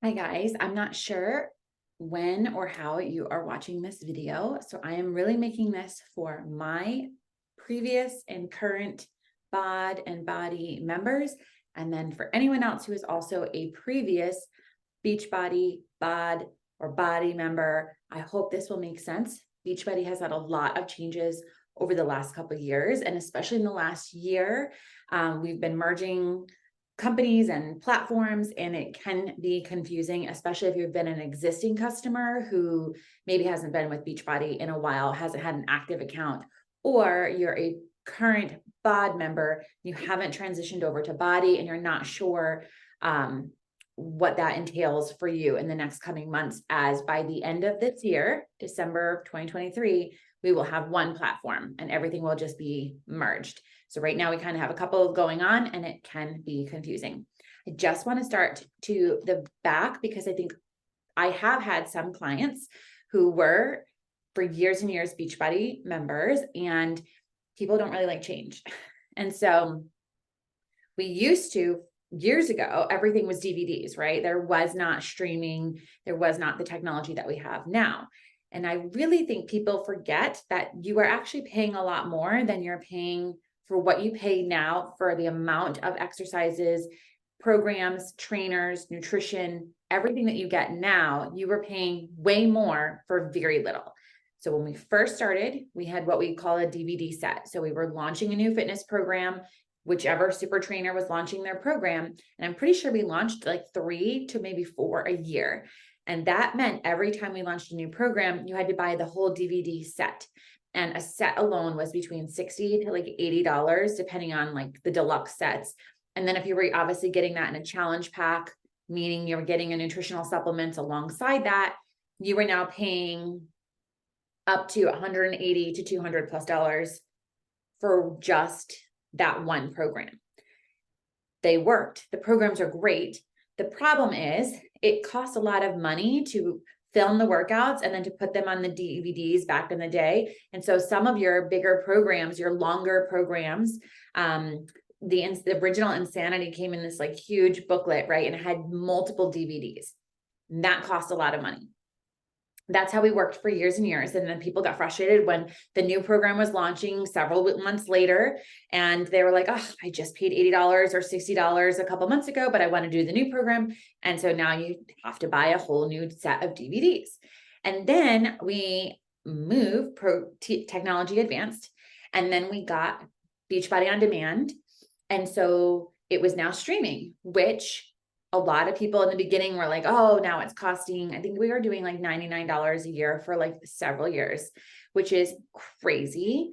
Hi guys, I'm not sure when or how you are watching this video, so I am really making this for my previous and current BOD and Body members, and then for anyone else who is also a previous Beachbody, BOD, or Body member. I hope this will make sense. Beachbody has had a lot of changes over the last couple of years, and especially in the last year, we've been merging companies and platforms, and it can be confusing, especially if you've been an existing customer who maybe hasn't been with Beachbody in a while, hasn't had an active account, or you're a current BOD member, you haven't transitioned over to Body, and you're not sure what that entails for you in the next coming months, as by the end of this year, December 2023, we will have one platform and everything will just be merged. So right now we kind of have a couple going on and it can be confusing. I just want to start to the back because I think I have had some clients who were for years and years Beachbody members, and people don't really like change. And so we used to, years ago, everything was DVDs, right? There was not streaming. There was not the technology that we have now. And I really think people forget that you are actually paying a lot more than you're paying for what you pay now for the amount of exercises, programs, trainers, nutrition, everything that you get now. You were paying way more for very little. So when we first started, we had what we call a DVD set. So we were launching a new fitness program, whichever super trainer was launching their program. And I'm pretty sure we launched like 3 to maybe 4 a year. And that meant every time we launched a new program, you had to buy the whole DVD set. And a set alone was between $60 to like $80, depending on like the deluxe sets. And then if you were obviously getting that in a challenge pack, meaning you were getting a nutritional supplement alongside that, you were now paying up to $180 to $200 plus dollars for just that one program. They worked. The programs are great. The problem is it costs a lot of money to film the workouts and then to put them on the DVDs back in the day. And so some of your bigger programs, your longer programs, the original Insanity came in this like huge booklet, right? And it had multiple DVDs. And that cost a lot of money. That's how we worked for years and years. And then people got frustrated when the new program was launching several months later. And they were like, oh, I just paid $80 or $60 a couple months ago, but I want to do the new program. And so now you have to buy a whole new set of DVDs. And then we moved technology advanced. And then we got Beachbody On Demand. And so it was now streaming, which a lot of people in the beginning were like, oh, now it's costing, I think we were doing like $99 a year for like several years, which is crazy,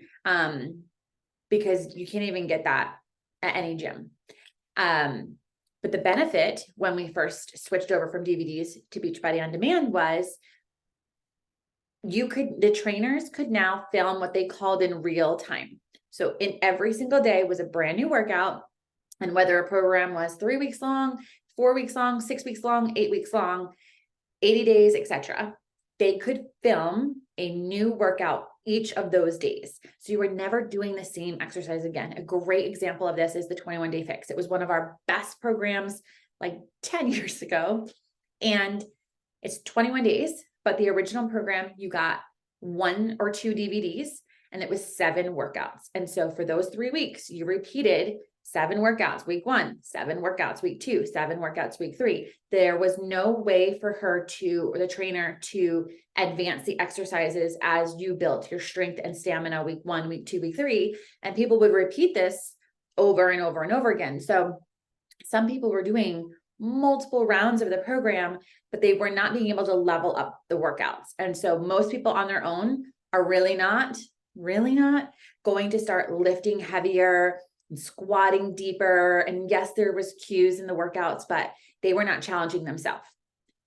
because you can't even get that at any gym. But the benefit when we first switched over from DVDs to Beachbody On Demand was the trainers could now film what they called in real time. So in every single day was a brand new workout. And whether a program was 3 weeks long, 4 weeks long, 6 weeks long, 8 weeks long, 80 days, etc., they could film a new workout each of those days. So you were never doing the same exercise again. A great example of this is the 21-day fix. It was one of our best programs like 10 years ago. And it's 21 days, but the original program, you got 1 or 2 DVDs and it was 7 workouts. And so for those 3 weeks, you repeated 7 workouts, week 1, 7 workouts, week 2, 7 workouts, week 3. There was no way for her or the trainer to advance the exercises as you built your strength and stamina week 1, week 2, week 3. And people would repeat this over and over and over again. So some people were doing multiple rounds of the program, but they were not being able to level up the workouts. And so most people on their own are really not going to start lifting heavier, squatting deeper. And yes, there was cues in the workouts, but they were not challenging themselves.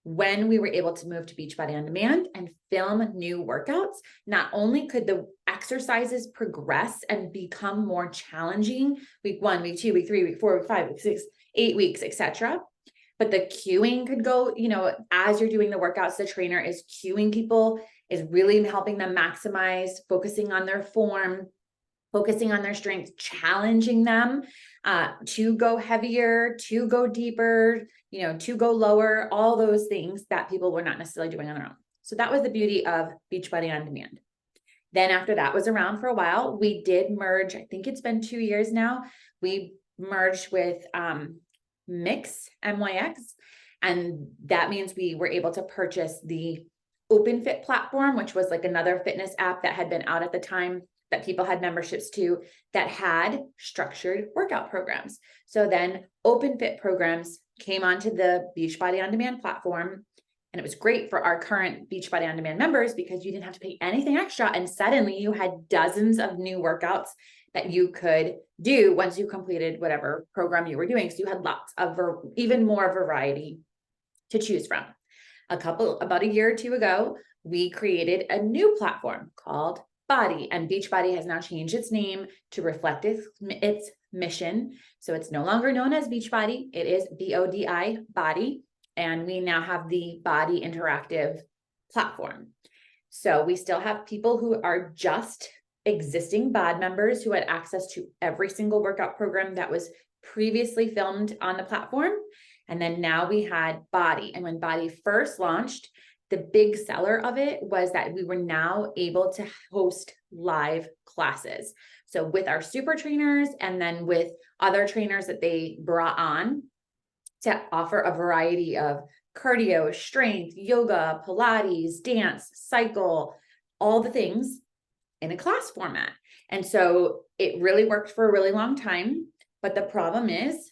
When we were able to move to Beachbody On Demand and film new workouts, not only could the exercises progress and become more challenging week 1, week 2, week 3, week 4, week 5, week 6, 8 weeks, etc., but the cueing could go, as you're doing the workouts, the trainer is cueing people, is really helping them maximize, focusing on their form, focusing on their strength, challenging them. to go heavier, to go deeper, to go lower, all those things that people were not necessarily doing on their own. So that was the beauty of Beachbody On Demand. Then after that was around for a while, we did merge. I think it's been 2 years now. We merged with Mix, MYX. And that means we were able to purchase the OpenFit platform, which was like another fitness app that had been out at the time that people had memberships to, that had structured workout programs. So then OpenFit programs came onto the Beachbody On Demand platform. And it was great for our current Beachbody On Demand members because you didn't have to pay anything extra. And suddenly you had dozens of new workouts that you could do once you completed whatever program you were doing. So you had lots of even more variety to choose from. About a year or two ago, we created a new platform called Body, and Beachbody has now changed its name to reflect its mission. So it's no longer known as Beachbody. It is BODI, Body. And we now have the Body Interactive platform. So we still have people who are just existing BOD members who had access to every single workout program that was previously filmed on the platform. And then now we had Body. And when Body first launched, the big seller of it was that we were now able to host live classes. So with our super trainers and then with other trainers that they brought on to offer a variety of cardio, strength, yoga, Pilates, dance, cycle, all the things in a class format. And so it really worked for a really long time. But the problem is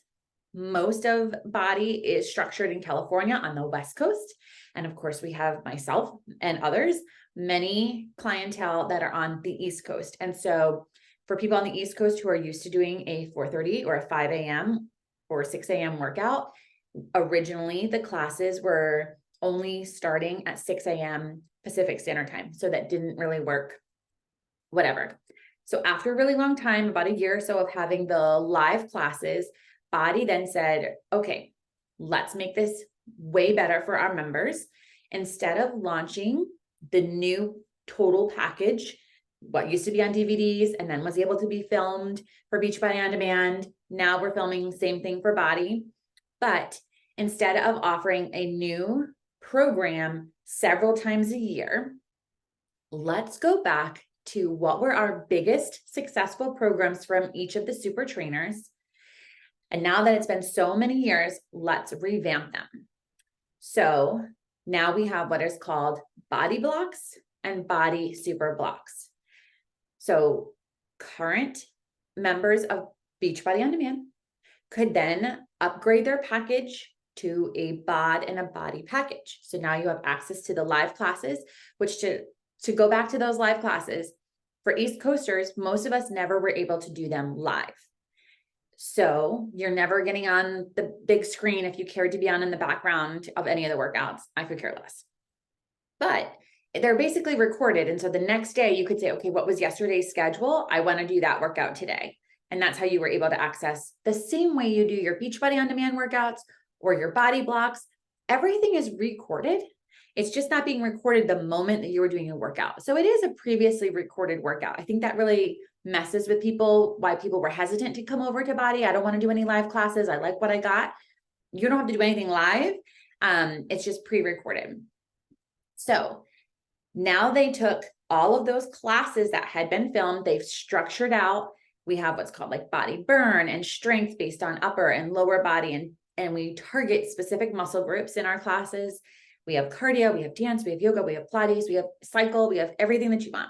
most of Body is structured in California on the West Coast. And of course, we have myself and others, many clientele that are on the East Coast. And so for people on the East Coast who are used to doing a 4:30 or a 5 a.m. or 6 a.m. workout, originally the classes were only starting at 6 a.m. Pacific Standard Time. So that didn't really work, whatever. So after a really long time, about a year or so of having the live classes, Body then said, okay, let's make this way better for our members. Instead of launching the new total package, what used to be on DVDs and then was able to be filmed for Beachbody On Demand, now we're filming the same thing for Body. But instead of offering a new program several times a year, let's go back to what were our biggest successful programs from each of the super trainers. And now that it's been so many years, let's revamp them. So now we have what is called Body Blocks and Body Super Blocks. So current members of Beachbody On Demand could then upgrade their package to a BOD and a Body package. So now you have access to the live classes, which to go back to those live classes, for East Coasters, most of us never were able to do them live. So you're never getting on the big screen if you cared to be on in the background of any of the workouts. I could care less. But they're basically recorded. And so the next day you could say, okay, what was yesterday's schedule? I want to do that workout today. And that's how you were able to access the same way you do your Beachbody On Demand workouts or your Body Blocks. Everything is recorded. It's just not being recorded the moment that you were doing a workout. So it is a previously recorded workout. I think that really messes with people, why people were hesitant to come over to Body. I don't want to do any live classes. I like what I got. You don't have to do anything live. It's just pre-recorded. So now they took all of those classes that had been filmed, they've structured out. We have what's called like body burn and strength based on upper and lower body. And we target specific muscle groups in our classes. We have cardio, we have dance, we have yoga, we have Pilates, we have cycle, we have everything that you want.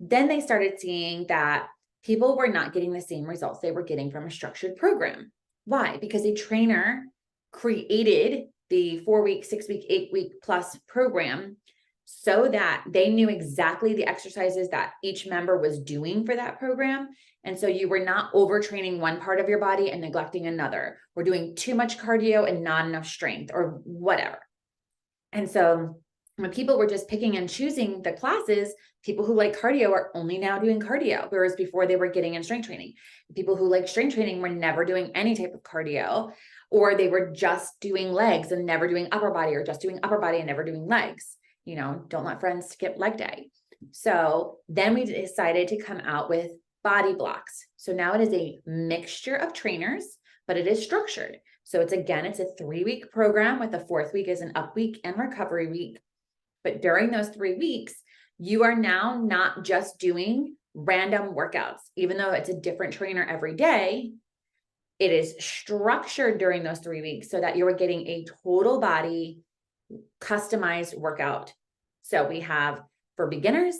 Then they started seeing that people were not getting the same results they were getting from a structured program. Why? Because a trainer created the 4-week, 6-week, 8-week plus program so that they knew exactly the exercises that each member was doing for that program. And so you were not overtraining one part of your body and neglecting another. We're doing too much cardio and not enough strength or whatever. And so when people were just picking and choosing the classes, people who like cardio are only now doing cardio, whereas before they were getting in strength training. People who like strength training were never doing any type of cardio, or they were just doing legs and never doing upper body, or just doing upper body and never doing legs. Don't let friends skip leg day. So then we decided to come out with body blocks. So now it is a mixture of trainers, but it is structured. So it's a 3-week program with the 4th week is an up week and recovery week. But during those 3 weeks, you are now not just doing random workouts, even though it's a different trainer every day. It is structured during those 3 weeks so that you are getting a total body customized workout. So we have for beginners,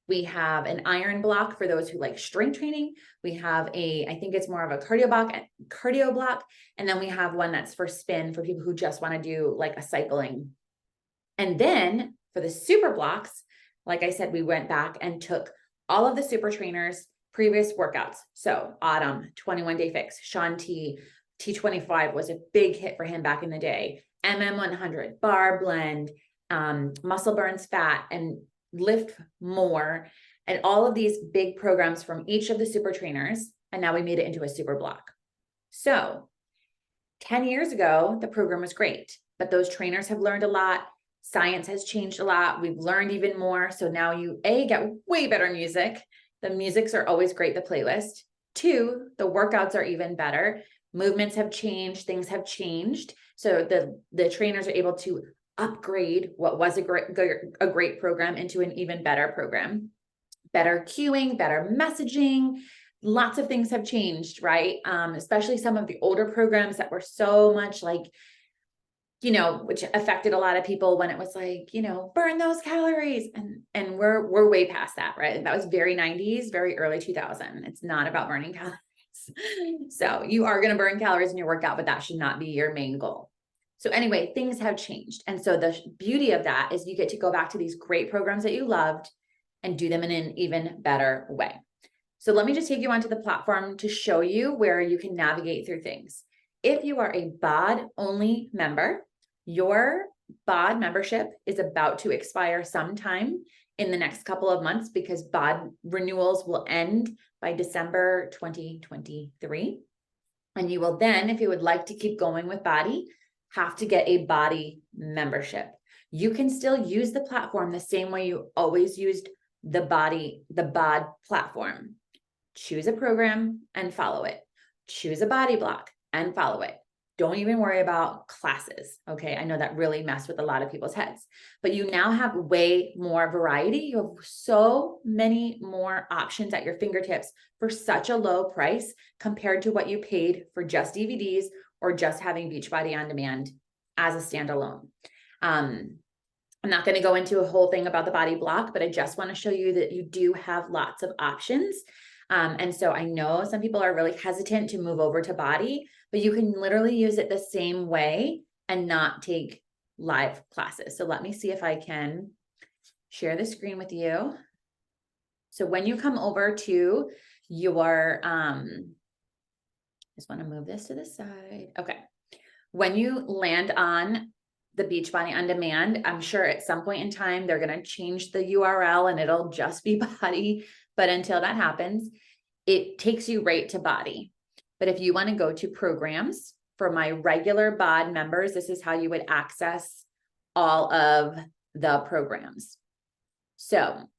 we have an iron block for those who like strength training. We have I think it's more of a cardio block. And then we have one that's for spin for people who just want to do like a cycling. And then for the super blocks, like I said, we went back and took all of the super trainers' previous workouts. So Autumn, 21 Day Fix, Sean T25 was a big hit for him back in the day. MM100, bar blend, muscle burns fat, and lift more, and all of these big programs from each of the super trainers. And now we made it into a super block. So 10 years ago, the program was great, but those trainers have learned a lot. Science has changed a lot. We've learned even more. So now you get way better music. The musics are always great, the playlist. 2, the workouts are even better. Movements have changed, things have changed. So the trainers are able to upgrade what was a great program into an even better program. Better cueing, better messaging. Lots of things have changed, right? Especially some of the older programs that were so much like, which affected a lot of people when it was like, burn those calories. And we're way past that, right? That was very 90s, very early 2000. It's not about burning calories. So you are going to burn calories in your workout, but that should not be your main goal. So anyway, things have changed. And so the beauty of that is you get to go back to these great programs that you loved and do them in an even better way. So let me just take you onto the platform to show you where you can navigate through things. If you are a BOD only member, your BOD membership is about to expire sometime in the next couple of months because BOD renewals will end by December 2023. And you will then, if you would like to keep going with BODi, have to get a BODi membership. You can still use the platform the same way you always used the BOD platform. Choose a program and follow it. Choose a body block and follow it. Don't even worry about classes. Okay. I know that really messed with a lot of people's heads, but you now have way more variety. You have so many more options at your fingertips for such a low price compared to what you paid for just DVDs or just having Beachbody on demand as a standalone. I'm not going to go into a whole thing about the body block, but I just want to show you that you do have lots of options. And so I know some people are really hesitant to move over to BODi, but you can literally use it the same way and not take live classes. So let me see if I can share the screen with you. So when you come over to your, just want to move this to the side. Okay. When you land on the Beachbody on demand, I'm sure at some point in time, they're going to change the URL and it'll just be BODi. But until that happens, it takes you right to BODi. But if you want to go to programs for my regular BOD members, this is how you would access all of the programs. So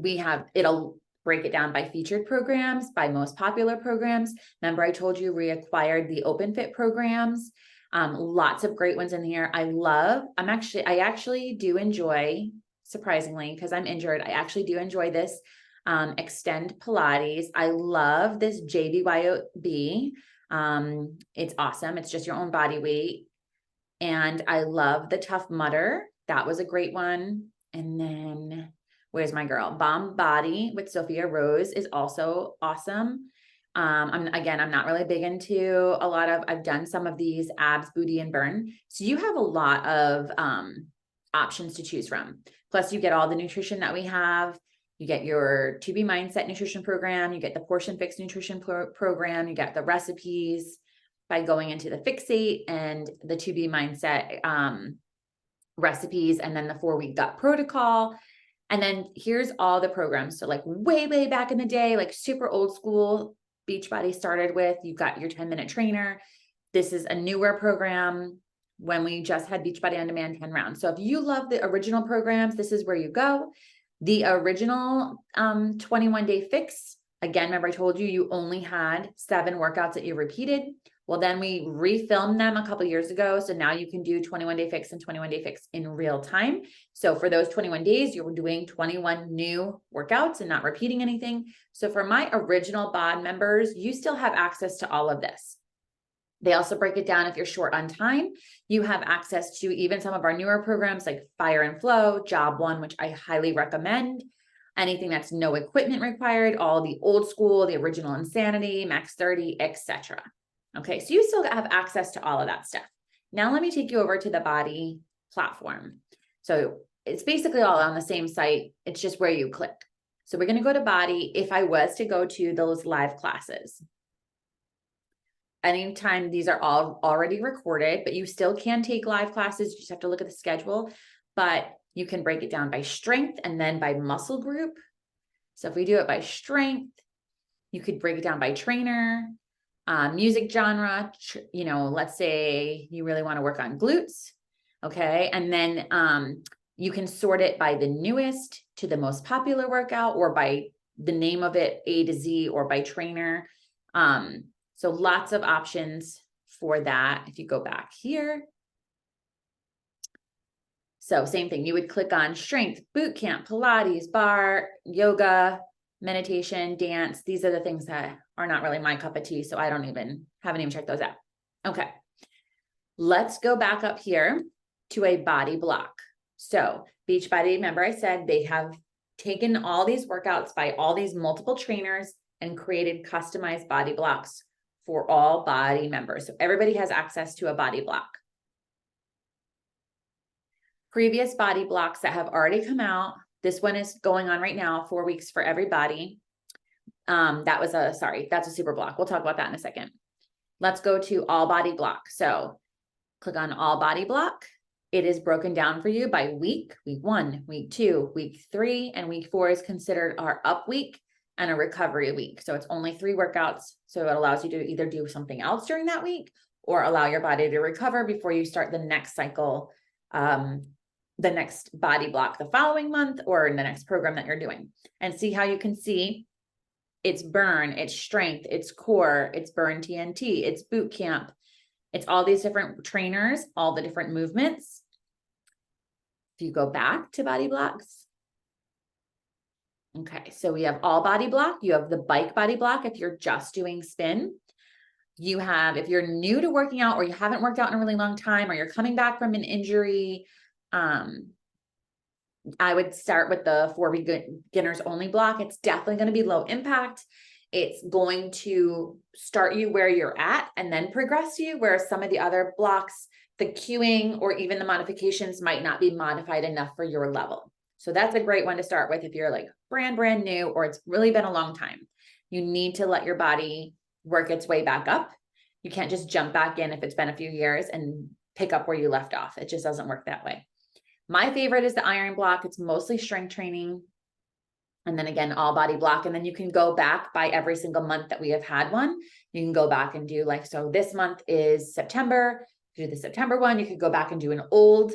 it'll break it down by featured programs, by most popular programs. Remember, I told you we acquired the OpenFit programs. Lots of great ones in here. I actually do enjoy, surprisingly, because I'm injured, I actually do enjoy this Extend Pilates. I love this JBYOB. It's awesome. It's just your own body weight. And I love the Tough Mudder. That was a great one. And then where's my girl? Bomb Body with Sophia Rose is also awesome. I'm not really big into I've done some of these abs, booty, and burn. So you have a lot of options to choose from. Plus you get all the nutrition that we have. You get your To Be Mindset nutrition program. You get the Portion Fix nutrition program. You get the recipes by going into the Fixate and the To Be Mindset recipes, and then the 4-week gut protocol. And then here's all the programs. So like way, way back in the day, like super old school Beachbody started with, you've got your 10-minute trainer. This is a newer program when we just had Beachbody on demand 10 rounds. So if you love the original programs, this is where you go. The original 21-day fix, again, remember I told you, you only had 7 workouts that you repeated. Well, then we refilmed them a couple of years ago. So now you can do 21-day fix and 21-day fix in real time. So for those 21 days, you were doing 21 new workouts and not repeating anything. So for my original BOD members, you still have access to all of this. They also break it down if you're short on time. You have access to even some of our newer programs like Fire and Flow, Job One, which I highly recommend. Anything that's no equipment required, all the old school, the original Insanity, Max 30, etc. Okay, so you still have access to all of that stuff. Now let me take you over to the BODi platform. So it's basically all on the same site. It's just where you click. So we're going to go to BODi. If I was to go to those live classes, anytime, these are all already recorded, but you still can take live classes. You just have to look at the schedule, but you can break it down by strength and then by muscle group. So if we do it by strength, you could break it down by trainer, music genre, let's say you really want to work on glutes. Okay. And then you can sort it by the newest to the most popular workout, or by the name of it, A to Z, or by trainer. So lots of options for that. If you go back here. So same thing, you would click on strength, boot camp, Pilates, bar, yoga, meditation, dance. These are the things that are not really my cup of tea. So haven't even checked those out. Okay. Let's go back up here to a body block. So Beachbody, remember I said they have taken all these workouts by all these multiple trainers and created customized body blocks for all BODi members. So everybody has access to a body block. Previous body blocks that have already come out. This one is going on right now, 4 weeks for everybody. That's a super block. We'll talk about that in a second. Let's go to all body block. So click on all body block. It is broken down for you by week. Week 1, week 2, week 3, and week 4 is considered our up week and a recovery week. So it's only 3 workouts. So it allows you to either do something else during that week or allow your body to recover before you start the next cycle, the next body block the following month, or in the next program that you're doing. And see how you can see it's burn, it's strength, it's core, it's burn TNT, it's boot camp. It's all these different trainers, all the different movements. If you go back to body blocks. Okay, so we have all body block. You have the bike body block if you're just doing spin. You have, if you're new to working out or you haven't worked out in a really long time, or you're coming back from an injury, I would start with the 4 beginners only block. It's definitely going to be low impact. It's going to start you where you're at and then progress you, whereas some of the other blocks, the cueing or even the modifications might not be modified enough for your level. So that's a great one to start with if you're like brand new, or it's really been a long time. You need to let your body work its way back up. You can't just jump back in if it's been a few years and pick up where you left off. It just doesn't work that way. My favorite is the iron block. It's mostly strength training. And then again, all body block. And then you can go back by every single month that we have had one. You can go back and do like, so this month is September. Do the September one. You could go back and do an old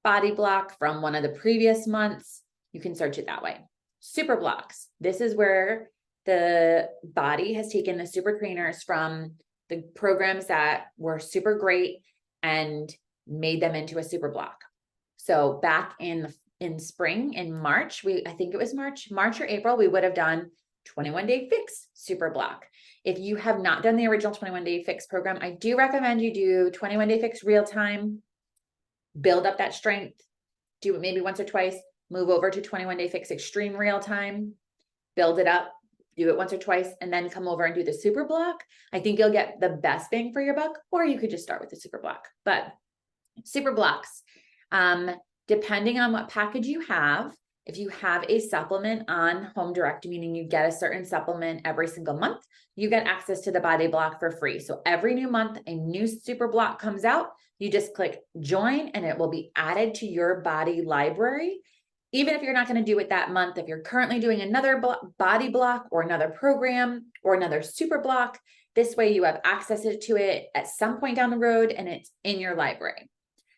body block from one of the previous months. You can search it that way. Super blocks. This is where the BODi has taken the super trainers from the programs that were super great and made them into a super block. So back in spring, in March, I think it was March or April, we would have done 21-day fix super block. If you have not done the original 21-day fix program, I do recommend you do 21-day fix real time, build up that strength, do it maybe once or twice, move over to 21-day fix extreme real time, build it up, do it once or twice, and then come over and do the super block. I think you'll get the best bang for your buck, or you could just start with the super block. But super blocks, depending on what package you have, if you have a supplement on Home Direct, meaning you get a certain supplement every single month, you get access to the body block for free. So every new month, a new super block comes out, you just click join and it will be added to your BODi library. Even if you're not going to do it that month, if you're currently doing another body block or another program or another super block, this way you have access to it at some point down the road and it's in your library.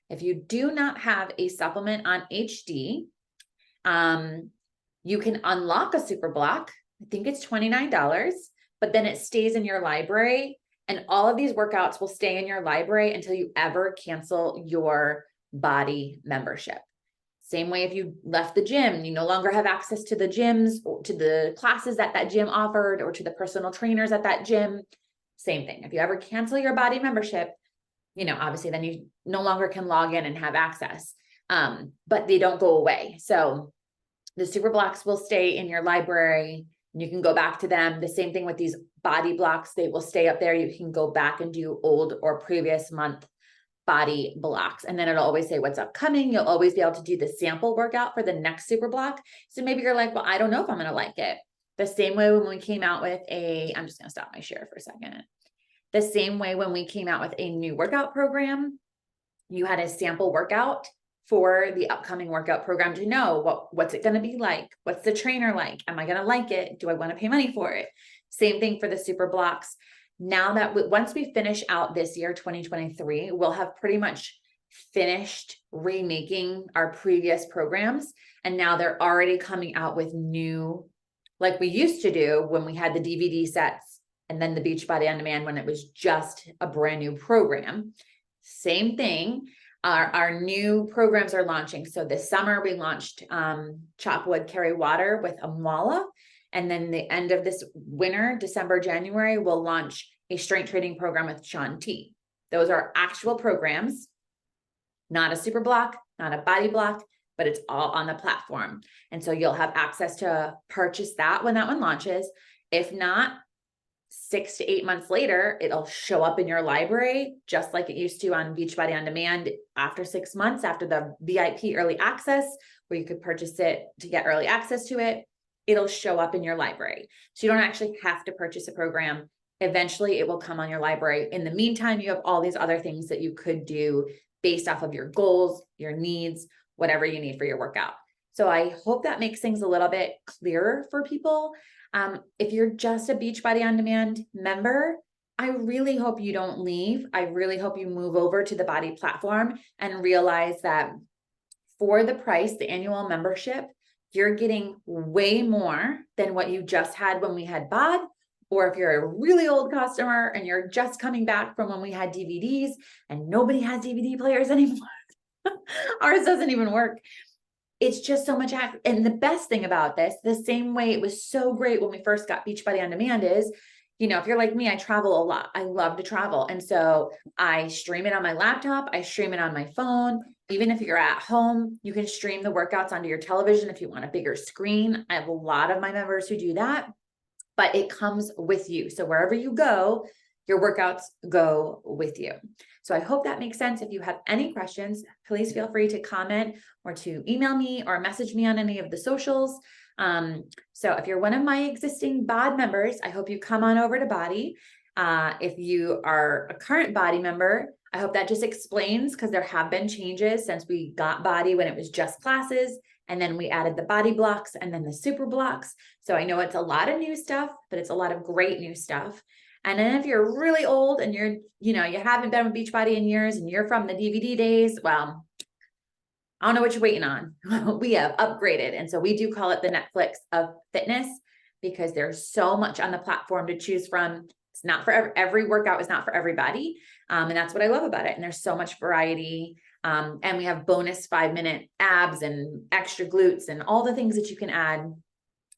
If you do not have a supplement on HD, You can unlock a super block. I think it's $29, but then it stays in your library, and all of these workouts will stay in your library until you ever cancel your BODi membership. Same way if you left the gym, you no longer have access to the gyms or to the classes that that gym offered or to the personal trainers at that gym. Same thing. If you ever cancel your BODi membership, obviously then you no longer can log in and have access, but they don't go away. So the super blocks will stay in your library. You can go back to them. The same thing with these BODi blocks. They will stay up there. You can go back and do old or previous month BODi blocks. And then it'll always say what's upcoming. You'll always be able to do the sample workout for the next super block. So maybe you're like, well, I don't know if I'm going to like it. The same way when we came out with I'm just going to stop my share for a second. The same way when we came out with a new workout program, you had a sample workout for the upcoming workout program to know what's it going to be like? What's the trainer like? Am I going to like it? Do I want to pay money for it? Same thing for the super blocks. Now that once we finish out this year, 2023, we'll have pretty much finished remaking our previous programs. And now they're already coming out with new, like we used to do when we had the DVD sets and then the Beachbody On Demand when it was just a brand new program. Same thing. Our new programs are launching. So this summer we launched Chop Wood, Carry Water with Amwala. And then the end of this winter, December, January, we'll launch a strength training program with Sean T. Those are actual programs, not a super block, not a BODi block, but it's all on the platform. And so you'll have access to purchase that when that one launches. If not, 6 to 8 months later, it'll show up in your library, just like it used to on Beachbody On Demand after 6 months, after the VIP early access, where you could purchase it to get early access to it. It'll show up in your library. So you don't actually have to purchase a program. Eventually it will come on your library. In the meantime, you have all these other things that you could do based off of your goals, your needs, whatever you need for your workout. So I hope that makes things a little bit clearer for people. If you're just a Beachbody On Demand member, I really hope you don't leave. I really hope you move over to the BODi platform and realize that for the price, the annual membership, you're getting way more than what you just had when we had BOD. Or if you're a really old customer and you're just coming back from when we had DVDs and nobody has DVD players anymore, ours doesn't even work. It's just so much. And the best thing about this, the same way it was so great when we first got Beachbody On Demand is, if you're like me, I travel a lot. I love to travel. And so I stream it on my laptop. I stream it on my phone. Even if you're at home, you can stream the workouts onto your television if you want a bigger screen. I have a lot of my members who do that, but it comes with you. So wherever you go, your workouts go with you. So I hope that makes sense. If you have any questions, please feel free to comment or to email me or message me on any of the socials. So if you're one of my existing BOD members, I hope you come on over to BODi. If you are a current BODi member, I hope that just explains, because there have been changes since we got BODi when it was just classes, and then we added the BODi blocks and then the super blocks. So I know it's a lot of new stuff, but it's a lot of great new stuff. And then if you're really old and you haven't been with Beachbody in years and you're from the DVD days, well, I don't know what you're waiting on. We have upgraded. And so we do call it the Netflix of fitness, because there's so much on the platform to choose from. It's not for every workout is not for everybody. And that's what I love about it. And there's so much variety. And we have bonus 5-minute abs and extra glutes and all the things that you can add.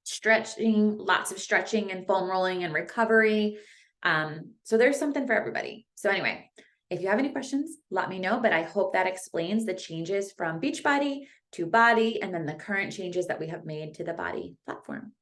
Stretching, lots of stretching and foam rolling and recovery. So there's something for everybody. So anyway, if you have any questions, let me know, but I hope that explains the changes from Beachbody to BODi and then the current changes that we have made to the BODi platform.